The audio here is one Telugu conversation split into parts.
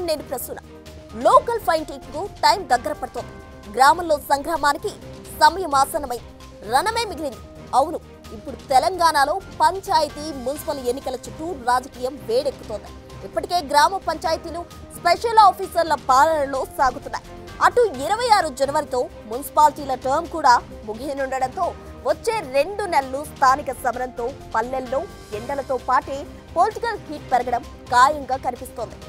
దేవినేని ప్రసూన లోకల్ ఫైటింగ్ కు టైం దగ్గర పడుతోంది. గ్రామంలో సంగ్రామానికి సమయం ఆసన్నమై రణమే మిగిలింది. అవును, ఇప్పుడు తెలంగాణలో పంచాయతీ మున్సిపల్ ఎన్నికల చుట్టూ రాజకీయం వేడెక్కుతోంది. ఇప్పటికే గ్రామ పంచాయతీలు స్పెషల్ ఆఫీసర్ల పాలనలో సాగుతున్నాయి. అటు 26 జనవరితో మున్సిపాలిటీల టర్మ్ కూడా ముగియనుండడంతో వచ్చే 2 నెలలు స్థానిక సమరంతో పల్లెల్లో ఎండలతో పాటే పొలిటికల్ హీట్ పెరగడం ఖాయంగా కనిపిస్తోంది.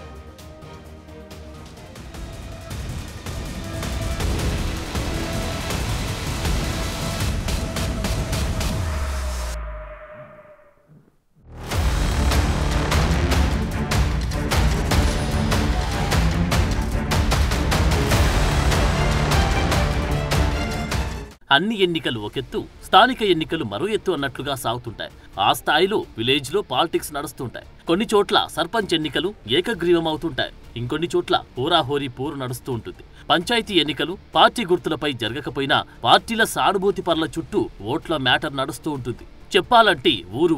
అన్ని ఎన్నికలు ఒకెత్తు, స్థానిక ఎన్నికలు మరో ఎత్తు అన్నట్లుగా సాగుతుంటాయి. ఆ స్థాయిలో విలేజ్ లో పాలిటిక్స్ నడుస్తుంటాయి. కొన్ని చోట్ల సర్పంచ్ ఎన్నికలు ఏకగ్రీవమవుతుంటాయి. ఇంకొన్ని చోట్ల హోరాహోరీ పోరు నడుస్తూ ఉంటుంది. పంచాయతీ ఎన్నికలు పార్టీ గుర్తులపై జరగకపోయినా పార్టీల సానుభూతి పరుల చుట్టూ ఓట్ల మ్యాటర్ నడుస్తూ ఉంటుంది. చెప్పాలంటే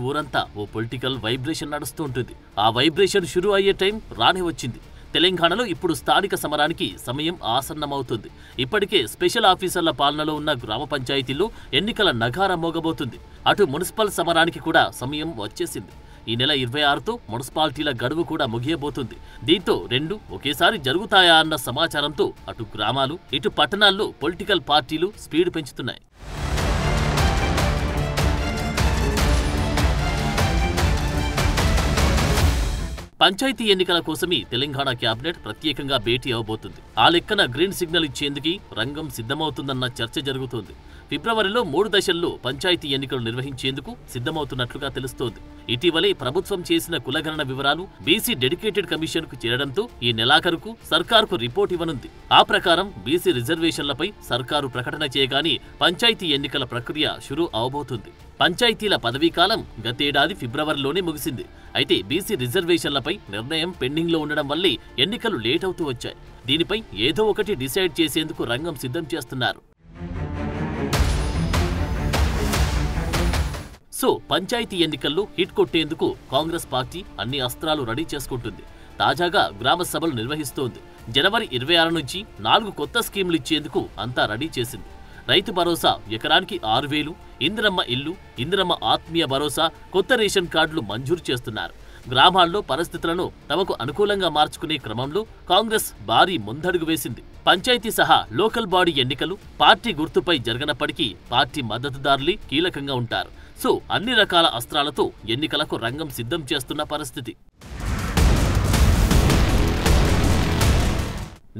ఊరంతా ఓ పొలిటికల్ వైబ్రేషన్ నడుస్తూ ఉంటుంది. ఆ వైబ్రేషన్ షురూ అయ్యే టైం రానే వచ్చింది. తెలంగాణలో ఇప్పుడు స్థానిక సమరానికి సమయం ఆసన్నమవుతుంది. ఇప్పటికే స్పెషల్ ఆఫీసర్ల పాలనలో ఉన్న గ్రామ పంచాయతీల్లో ఎన్నికల నగారా మోగబోతుంది. అటు మున్సిపల్ సమరానికి కూడా సమయం వచ్చేసింది. ఈ నెల 26తో మున్సిపాలిటీల గడువు కూడా ముగియబోతుంది. దీంతో 2 ఒకేసారి జరుగుతాయా అన్న సమాచారంతో అటు గ్రామాలు ఇటు పట్టణాల్లో పొలిటికల్ పార్టీలు స్పీడ్ పెంచుతున్నాయి. పంచాయతీ ఎన్నికల కోసమే తెలంగాణ కేబినెట్ ప్రత్యేకంగా భేటీ అవబోతుంది. ఆ లెక్కన గ్రీన్ సిగ్నల్ ఇచ్చేందుకు రంగం సిద్ధమవుతుందన్న చర్చ జరుగుతోంది. ఫిబ్రవరిలో 3 దశల్లో పంచాయతీ ఎన్నికలు నిర్వహించేందుకు సిద్ధమవుతున్నట్లుగా తెలుస్తోంది. ఇటీవలే ప్రభుత్వం చేసిన కులగణన వివరాలు బీసీ డెడికేటెడ్ కమిషన్ కు చేరడంతో ఈ నెలాఖరుకు సర్కారుకు రిపోర్ట్ ఇవ్వనుంది. ఆ ప్రకారం బీసీ రిజర్వేషన్లపై సర్కారు ప్రకటన చేయగానే పంచాయతీ ఎన్నికల ప్రక్రియ షురూ అవబోతుంది. పంచాయతీల పదవీకాలం గతేడాది ఫిబ్రవరిలోనే ముగిసింది. అయితే బీసీ రిజర్వేషన్లపై నిర్ణయం పెండింగ్ లో ఉండడం వల్లే ఎన్నికలు లేట్ అవుతూ వచ్చాయి. దీనిపై ఏదో ఒకటి డిసైడ్ చేసేందుకు రంగం సిద్ధం చేస్తున్నారు. సో పంచాయతీ ఎన్నికల్లో హిట్ కొట్టేందుకు కాంగ్రెస్ పార్టీ అన్ని అస్త్రాలు రెడీ చేసుకుంటుంది. తాజాగా గ్రామ సభలు నిర్వహిస్తోంది. జనవరి 26 నుంచి 4 కొత్త స్కీములు ఇచ్చేందుకు అంతా రెడీ చేసింది. రైతు భరోసా ఎకరానికి 6,000, ఇందిరమ్మ ఇల్లు, ఇందిరమ్మ ఆత్మీయ భరోసా, కొత్త రేషన్ కార్డులు మంజూరు చేస్తున్నారు. గ్రామాల్లో పరిస్థితులను తమకు అనుకూలంగా మార్చుకునే క్రమంలో కాంగ్రెస్ భారీ ముందడుగు వేసింది. పంచాయతీ సహా లోకల్ బాడీ ఎన్నికలు పార్టీ గుర్తుపై జరగనప్పటికీ పార్టీ మద్దతుదారులే కీలకంగా ఉంటారు. సో అన్ని రకాల అస్త్రాలతో ఎన్నికలకు రంగం సిద్ధం చేస్తున్న పరిస్థితి.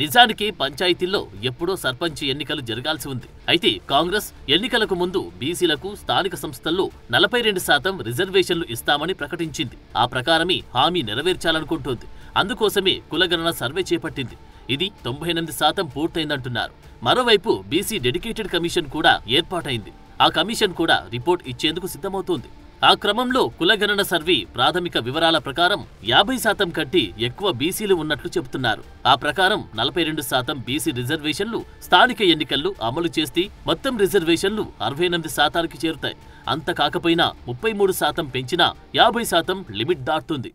నిజానికి పంచాయతీల్లో ఎప్పుడో సర్పంచ్ ఎన్నికలు జరగాల్సి ఉంది. అయితే కాంగ్రెస్ ఎన్నికలకు ముందు బీసీలకు స్థానిక సంస్థల్లో 42% రిజర్వేషన్లు ఇస్తామని ప్రకటించింది. ఆ ప్రకారమే హామీ నెరవేర్చాలనుకుంటోంది. అందుకోసమే కులగణన సర్వే చేపట్టింది. ఇది 98% పూర్తయిందంటున్నారు. మరోవైపు బీసీ డెడికేటెడ్ కమిషన్ కూడా ఏర్పాటైంది. ఆ కమిషన్ కూడా రిపోర్ట్ ఇచ్చేందుకు సిద్ధమవుతోంది. ఆ క్రమంలో కులగణన సర్వే ప్రాథమిక వివరాల ప్రకారం 50% కంటే ఎక్కువ బీసీలు ఉన్నట్లు చెబుతున్నారు. ఆ ప్రకారం 42% బీసీ రిజర్వేషన్లు స్థానిక ఎన్నికల్లో అమలు చేస్తే మొత్తం రిజర్వేషన్లు 68%కి చేరుతాయి. అంత కాకపోయినా 33% పెంచినా 50% లిమిట్ దాటుతుంది.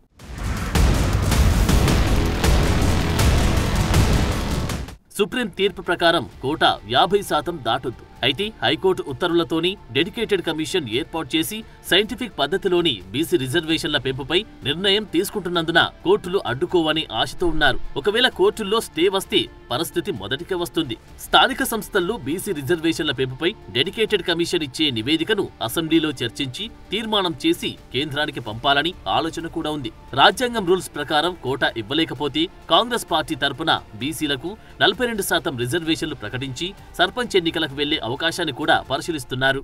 సుప్రీం తీర్పు ప్రకారం కోటా 50% దాటొద్దు. అయితే హైకోర్టు ఉత్తర్వులతోని డెడికేటెడ్ కమిషన్ ఏర్పాటు చేసి సైంటిఫిక్ పద్ధతిలోని బీసీ రిజర్వేషన్ల పెంపుపై నిర్ణయం తీసుకుంటున్నందున కోర్టులు అడ్డుకోవని ఆశతో ఉన్నారు. ఒకవేళ కోర్టుల్లో స్టే వస్తే పరిస్థితి మొదటికే వస్తుంది. స్థానిక సంస్థల్లో బీసీ రిజర్వేషన్ల పెంపుపై డెడికేటెడ్ కమిషన్ ఇచ్చే నివేదికను అసెంబ్లీలో చర్చించి తీర్మానం చేసి కేంద్రానికి పంపాలని ఆలోచన కూడా ఉంది. రాజ్యాంగం రూల్స్ ప్రకారం కోటా ఇవ్వలేకపోతే కాంగ్రెస్ పార్టీ తరపున బీసీలకు 42% రిజర్వేషన్లు ప్రకటించి సర్పంచ్ ఎన్నికలకు వెళ్లే అవకాశాన్ని కూడా పరిశీలిస్తున్నారు.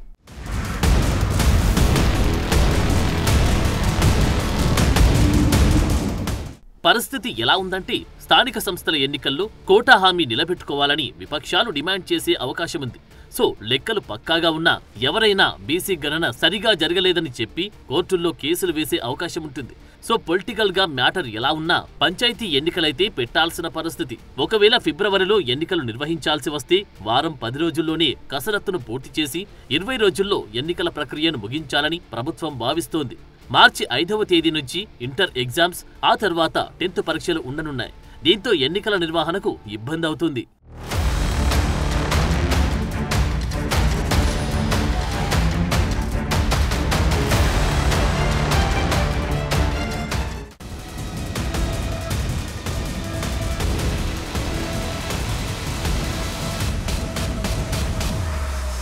పరిస్థితి ఎలా ఉందంటే స్థానిక సంస్థల ఎన్నికల్లో కోటా హామీ నిలబెట్టుకోవాలని విపక్షాలు డిమాండ్ చేసే అవకాశం ఉంది. సో లెక్కలు పక్కాగా ఉన్నా ఎవరైనా బీసీ గణన సరిగా జరగలేదని చెప్పి కోర్టుల్లో కేసులు వేసే అవకాశం ఉంటుంది. సో పొలిటికల్ గా మ్యాటర్ ఎలా ఉన్నా పంచాయతీ ఎన్నికలైతే పెట్టాల్సిన పరిస్థితి. ఒకవేళ ఫిబ్రవరిలో ఎన్నికలు నిర్వహించాల్సి వస్తే వారం 10 రోజుల్లోనే కసరత్తును పూర్తి చేసి 20 రోజుల్లో ఎన్నికల ప్రక్రియను ముగించాలని ప్రభుత్వం భావిస్తోంది. మార్చి 5వ తేదీ నుంచి ఇంటర్ ఎగ్జామ్స్, ఆ తర్వాత 10th పరీక్షలు ఉండనున్నాయి. దీంతో ఎన్నికల నిర్వహణకు ఇబ్బంది అవుతుంది.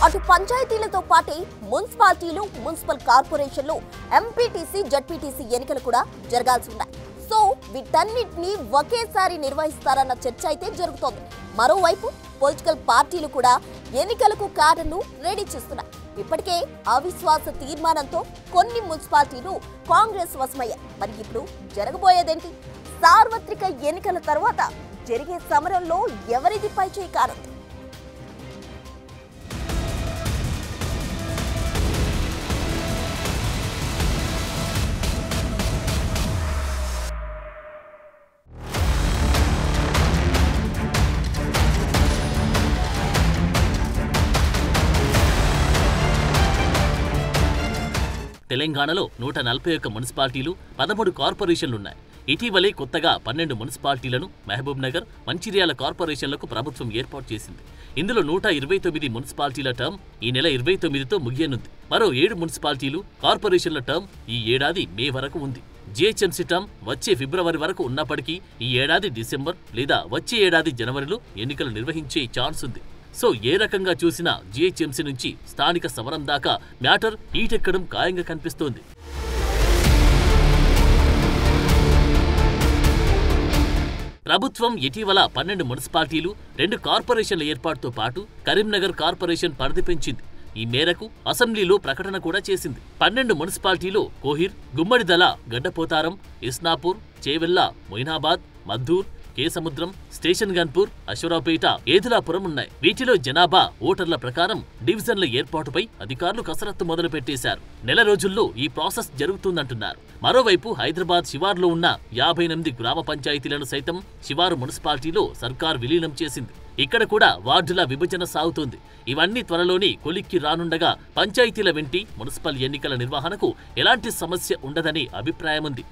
అటు పంచాయతీలతో పాటే మున్సిపాలిటీలు, మున్సిపల్ కార్పొరేషన్లు, ఎంపీటీసీ, జడ్పీటీసీ ఎన్నికలు కూడా జరగాల్సి ఉన్నాయి. సో వీటన్నిటిని ఒకేసారి నిర్వహిస్తారన్న చర్చ అయితే జరుగుతోంది. మరోవైపు పొలిటికల్ పార్టీలు కూడా ఎన్నికలకు కార్డును రెడీ చేస్తున్నాయి. ఇప్పటికే అవిశ్వాస తీర్మానంతో కొన్ని మున్సిపాలిటీలు కాంగ్రెస్ వశమయ్యాయి. మరి ఇప్పుడు జరగబోయేదేంటి? సార్వత్రిక ఎన్నికల తర్వాత జరిగే సమరంలో ఎవరిది పైచేయి కానుంది? తెలంగాణలో 141 మున్సిపాలిటీలు, 13 కార్పొరేషన్లున్నాయి. ఇటీవలే కొత్తగా 12 మున్సిపాలిటీలను మహబూబ్ నగర్, మంచిర్యాల కార్పొరేషన్లకు ప్రభుత్వం ఏర్పాటు చేసింది. ఇందులో 129 మున్సిపాలిటీల టర్మ్ ఈ నెల 29తో ముగియనుంది. మరో 7 మున్సిపాలిటీలు, కార్పొరేషన్ల టర్మ్ ఈ ఏడాది మే వరకు ఉంది. జీహెచ్ఎంసీ టర్మ్ వచ్చే ఫిబ్రవరి వరకు ఉన్నప్పటికీ ఈ ఏడాది డిసెంబర్ లేదా వచ్చే ఏడాది జనవరిలో ఎన్నికలు నిర్వహించే ఛాన్స్ ఉంది. సో ఏ రకంగా చూసినా జీహెచ్ఎంసీ నుంచి స్థానిక సమరం దాకా మ్యాటర్ హీటెక్కడం ఖాయంగా కనిపిస్తోంది. ప్రభుత్వం ఇటీవల 12 మున్సిపాలిటీలు, 2 కార్పొరేషన్ల ఏర్పాటుతో పాటు కరీంనగర్ కార్పొరేషన్ పరిధి పెంచింది. ఈ మేరకు అసెంబ్లీలో ప్రకటన కూడా చేసింది. 12 మున్సిపాలిటీలో కోహిర్, గుమ్మడిదల, గడ్డపోతారం, ఇస్నాపూర్, చేవెళ్ల, మొయినాబాద్, మద్దూర్, కేసముద్రం, స్టేషన్ గన్పూర్, అశ్వరావుపేట, ఏదులాపురం ఉన్నాయి. వీటిలో జనాభా, ఓటర్ల ప్రకారం డివిజన్ల ఏర్పాటుపై అధికారులు కసరత్తు మొదలు పెట్టేశారు. నెల రోజుల్లో ఈ ప్రాసెస్ జరుగుతుందంటున్నారు. మరోవైపు హైదరాబాద్ శివార్లో ఉన్న 58 గ్రామ పంచాయతీలను సైతం శివారు మున్సిపాలిటీలో సర్కార్ విలీనం చేసింది. ఇక్కడ కూడా వార్డుల విభజన సాగుతోంది. ఇవన్నీ త్వరలోనే కొలిక్కి రానుండగా పంచాయతీల వెంటి మున్సిపల్ ఎన్నికల నిర్వహణకు ఎలాంటి సమస్య ఉండదనే అభిప్రాయముంది.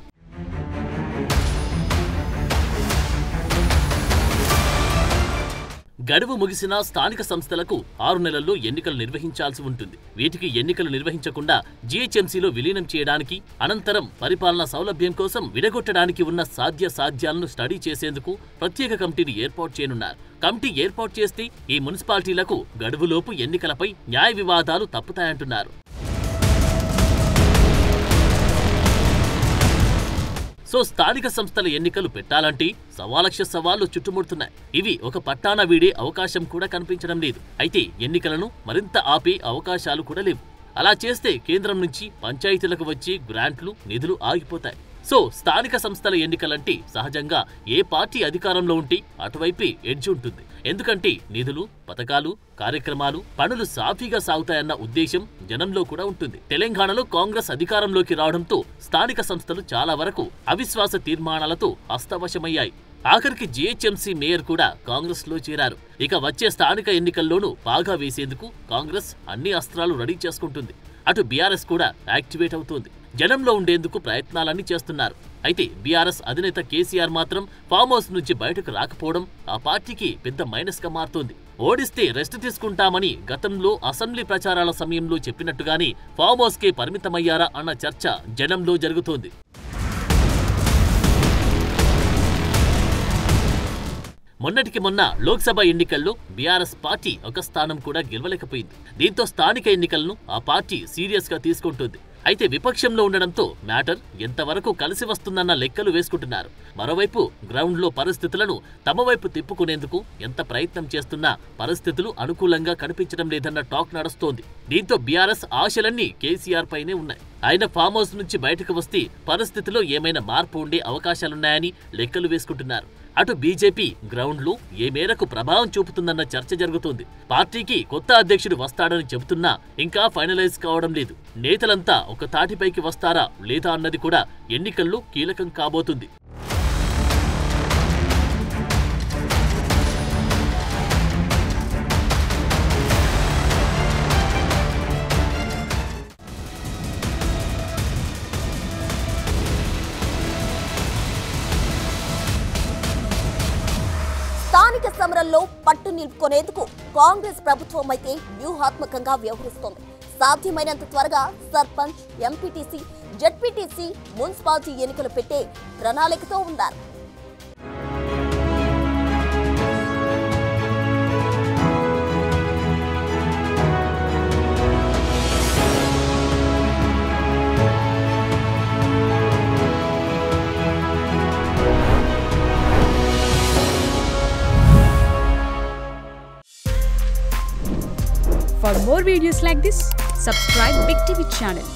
గడువు ముగిసిన స్థానిక సంస్థలకు 6 నెలల్లో ఎన్నికలు నిర్వహించాల్సి ఉంటుంది. వీటికి ఎన్నికలు నిర్వహించకుండా జీహెచ్ఎంసీలో విలీనం చేయడానికి, అనంతరం పరిపాలనా సౌలభ్యం కోసం విడగొట్టడానికి ఉన్న సాధ్యాలను స్టడీ చేసేందుకు ప్రత్యేక కమిటీని ఏర్పాటు చేయనున్నారు. కమిటీ ఏర్పాటు చేస్తే ఈ మున్సిపాలిటీలకు గడువులోపు ఎన్నికలపై న్యాయ వివాదాలు తప్పుతాయంటున్నారు. సో స్థానిక సంస్థల ఎన్నికలు పెట్టాలంటే 1,00,000 సవాళ్లు చుట్టుముడుతున్నాయి. ఇవి ఒక పట్టాన వీడే అవకాశం కూడా కనిపించడం లేదు. అయితే ఎన్నికలను మరింత ఆపే అవకాశాలు కూడా లేవు. అలా చేస్తే కేంద్రం నుంచి పంచాయతీలకు వచ్చే గ్రాంట్లు, నిధులు ఆగిపోతాయి. సో స్థానిక సంస్థల ఎన్నికలంటే సహజంగా ఏ పార్టీ అధికారంలో ఉంటే అటువైపే ఎడ్జ్ ఉంటుంది. ఎందుకంటే నిధులు, పథకాలు, కార్యక్రమాలు, పనులు సాఫీగా సాగుతాయన్న ఉద్దేశం జనంలో కూడా ఉంటుంది. తెలంగాణలో కాంగ్రెస్ అధికారంలోకి రావడంతో స్థానిక సంస్థలు చాలా వరకు అవిశ్వాస తీర్మానాలతో హస్తవశమయ్యాయి. ఆఖరికి జీహెచ్ఎంసీ మేయర్ కూడా కాంగ్రెస్ లో చేరారు. ఇక వచ్చే స్థానిక ఎన్నికల్లోనూ పాగా వేసేందుకు కాంగ్రెస్ అన్ని అస్త్రాలు రెడీ చేసుకుంటుంది. అటు బీఆర్ఎస్ కూడా యాక్టివేట్ అవుతోంది. జనంలో ఉండేందుకు ప్రయత్నాలన్నీ చేస్తున్నారు. అయితే బీఆర్ఎస్ అధినేత కేసీఆర్ మాత్రం ఫామ్ హౌస్ నుంచి బయటకు రాకపోవడం ఆ పార్టీకి పెద్ద మైనస్ గా మారుతోంది. ఓడిస్తే రెస్ట్ తీసుకుంటామని గతంలో అసెంబ్లీ ప్రచారాల సమయంలో చెప్పినట్టుగానే ఫామ్ హౌస్ కే పరిమితమయ్యారా అన్న చర్చ జనంలో జరుగుతోంది. మొన్నటికి మొన్న లోక్సభ ఎన్నికల్లో బీఆర్ఎస్ పార్టీ ఒక స్థానం కూడా గెలవలేకపోయింది. దీంతో స్థానిక ఎన్నికలను ఆ పార్టీ సీరియస్ గా తీసుకుంటుంది. అయితే విపక్షంలో ఉండడంతో మ్యాటర్ ఎంతవరకు కలిసి వస్తుందన్న లెక్కలు వేసుకుంటున్నారు. మరోవైపు గ్రౌండ్ లో పరిస్థితులను తమ వైపు తిప్పుకునేందుకు ఎంత ప్రయత్నం చేస్తున్నా పరిస్థితులు అనుకూలంగా కనిపించడం లేదన్న టాక్ నడుస్తోంది. దీంతో బీఆర్ఎస్ ఆశలన్నీ కేసీఆర్ పైనే ఉన్నాయి. ఆయన ఫామ్ హౌస్ నుంచి బయటకు వస్తే పరిస్థితిలో ఏమైనా మార్పు ఉండే అవకాశాలున్నాయని లెక్కలు వేసుకుంటున్నారు. అటు బీజేపీ గ్రౌండ్ లో ఏ మేరకు ప్రభావం చూపుతుందన్న చర్చ జరుగుతోంది. పార్టీకి కొత్త అధ్యక్షుడు వస్తాడని చెబుతున్నా ఇంకా ఫైనలైజ్ కావడం లేదు. నేతలంతా ఒక తాటిపైకి వస్తారా లేదా అన్నది కూడా ఎన్నికల్లో కీలకం కాబోతుంది. పట్టు నిలుపుకునేందుకు కాంగ్రెస్ ప్రభుత్వం అయితే వ్యూహాత్మకంగా వ్యవహరిస్తోంది. సాధ్యమైనంత త్వరగా సర్పంచ్, ఎంపీటీసీ, జెడ్పీటీసీ, మున్సిపాలిటీ ఎన్నికలు పెట్టే ప్రణాళికతో ఉన్నారు. For more videos like this, subscribe Big TV channel.